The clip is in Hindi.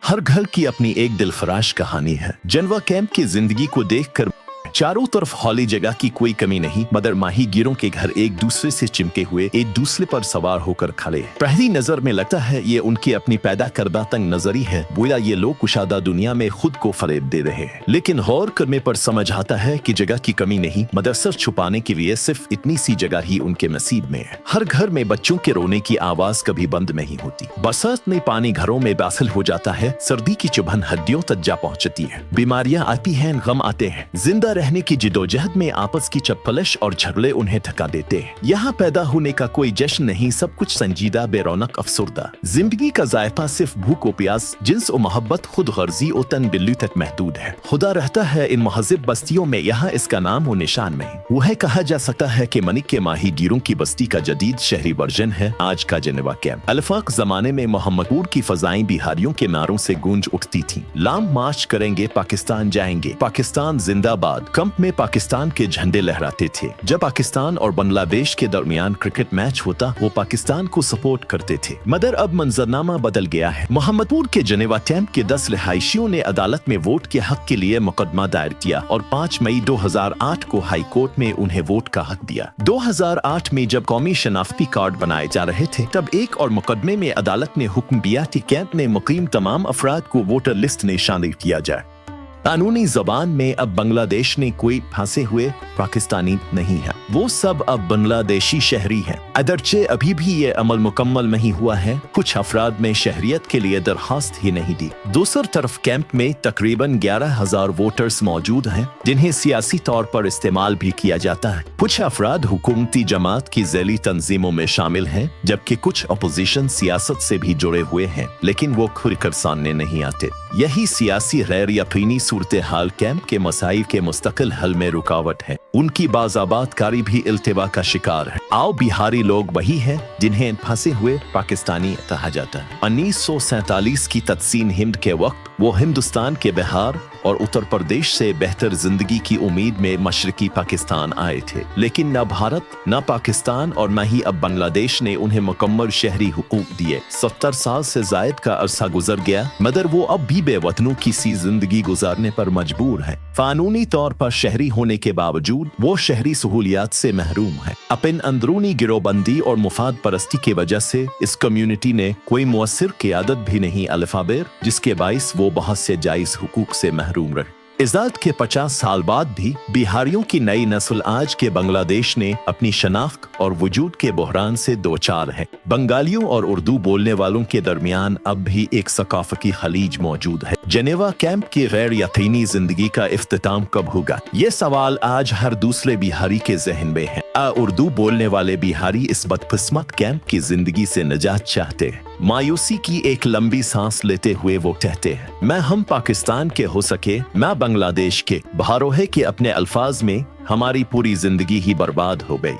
हर घर की अपनी एक दिलफराश कहानी है। जनवा कैंप की जिंदगी को देखकर चारों तरफ हौली जगह की कोई कमी नहीं, मगर माही गिरों के घर एक दूसरे से चिमके हुए एक दूसरे पर सवार होकर खड़े। पहली नजर में लगता है ये उनकी अपनी पैदा करदा तंग नजरी है, गोया ये लोग कुशादा दुनिया में खुद को फरेब दे रहे हैं। लेकिन गौर करने पर समझ आता है कि जगह की कमी नहीं, मगर सर छुपाने के लिए सिर्फ इतनी सी जगह ही उनके नसीब में है। हर घर में बच्चों के रोने की आवाज कभी बंद नहीं होती। बरसात में पानी घरों में दाखिल हो जाता है, सर्दी की चुभन हड्डियों तक जा पहुंचती है, बीमारियां आती हैं, गम आते हैं। जिंदा रहने की जिदोजहद में आपस की चप्पलिश और झगड़े उन्हें थका देते हैं। यहाँ पैदा होने का कोई जश्न नहीं, सब कुछ संजीदा, बेरौनक, अफसुर्दा। जिंदगी का जायका सिर्फ भूख और प्यास, जिन्स और मोहब्बत, खुद गर्जी और तन बिल्ली तक महदूद है। खुदा रहता है इन महजिब बस्तियों में, यहाँ इसका नाम और निशान नहीं। वह कहा जा सकता है कि मनिक के माही गिरों की बस्ती का जदीद शहरी वर्जन है आज का जनवा कैंप। अल्फाक जमाने में मोहम्मदपुर की फजाएं बिहारियों के नारों से गूंज उठती थीं। लाम मार्च करेंगे, पाकिस्तान जाएंगे, पाकिस्तान जिंदाबाद। कैंप में पाकिस्तान के झंडे लहराते थे। जब पाकिस्तान और बांग्लादेश के दरमियान क्रिकेट मैच होता, वो पाकिस्तान को सपोर्ट करते थे। मगर अब मंजरनामा बदल गया है। मोहम्मदपुर के जनेवा कैंप के 10 रिहायशियों ने अदालत में वोट के हक के लिए मुकदमा दायर किया और 5 मई 2008 को हाई कोर्ट में उन्हें वोट का हक दिया। 2008 में जब कौमी शनाख्ती कार्ड बनाए जा रहे थे, तब एक और मुकदमे में अदालत ने हुक्म दिया कि कैंप में मुकीम तमाम अफराद को वोटर लिस्ट में शामिल किया जाए। कानूनी जबान में अब बांग्लादेश ने कोई फंसे हुए पाकिस्तानी नहीं है, वो सब अब बांग्लादेशी शहरी हैं। अगरचे अभी भी ये अमल मुकम्मल नहीं हुआ है, कुछ अफराद में शहरियत के लिए दरखास्त ही नहीं दी। दूसरी तरफ कैंप में तकरीबन 11,000 वोटर्स मौजूद हैं, जिन्हें सियासी तौर पर इस्तेमाल भी किया जाता है। कुछ अफराद हुकूमती जमात की ज़ैली तंजीमों में शामिल हैं, जबकि कुछ अपोजिशन सियासत से भी जुड़े हुए हैं, लेकिन वो खुलकर सामने नहीं आते। यही सियासी गैर यकीनी सूरत हाल कैंप के मसाइल के मुस्तकिल हल में रुकावट है। उनकी बाज़ाबातकारी भी इल्तिवा का शिकार है। आओ बिहारी लोग वही हैं जिन्हें फंसे हुए पाकिस्तानी कहा जाता है। 1947 की तक़सीम हिंद के वक्त वो हिंदुस्तान के बिहार और उत्तर प्रदेश से बेहतर जिंदगी की उम्मीद में मशरकी पाकिस्तान आए थे, लेकिन न भारत, न पाकिस्तान और न ही अब बांग्लादेश ने उन्हें मुकम्मल शहरी हुकूक दिए। 70 साल से जायद का अरसा गुजर गया, मगर वो अब भी बेवतनों की सी जिंदगी गुजारने पर मजबूर है। कानूनी तौर पर शहरी होने के बावजूद वो शहरी सहूलियात से महरूम है। अपन अंदरूनी गिरोहबंदी और मुफाद परस्ती की वजह से इस कम्युनिटी ने कोई मुअस्सिर क़ियादत भी नहीं अल्फाबेर, जिसके बाइस वो बहुत से जायज हुकूक से महरूम रहे। आज़ाद के 50 साल बाद भी बिहारियों की नई नस्ल आज के बांग्लादेश ने अपनी शनाख्त और वजूद के बहरान से दो चार है। बंगालियों और उर्दू बोलने वालों के दरमियान अब भी एक सकाफती खलीज मौजूद है। जनेवा कैंप की गैर यकीनी जिंदगी का इख्तिताम कब होगा, ये सवाल आज हर दूसरे बिहारी के जहन में है। उर्दू बोलने वाले बिहारी इस बदकिस्मत कैंप की जिंदगी से निजात चाहते हैं। मायूसी की एक लंबी सांस लेते हुए वो कहते हैं, मैं हम पाकिस्तान के हो सके, मैं बांग्लादेश के। बहारों है कि अपने अल्फाज में हमारी पूरी जिंदगी ही बर्बाद हो गई।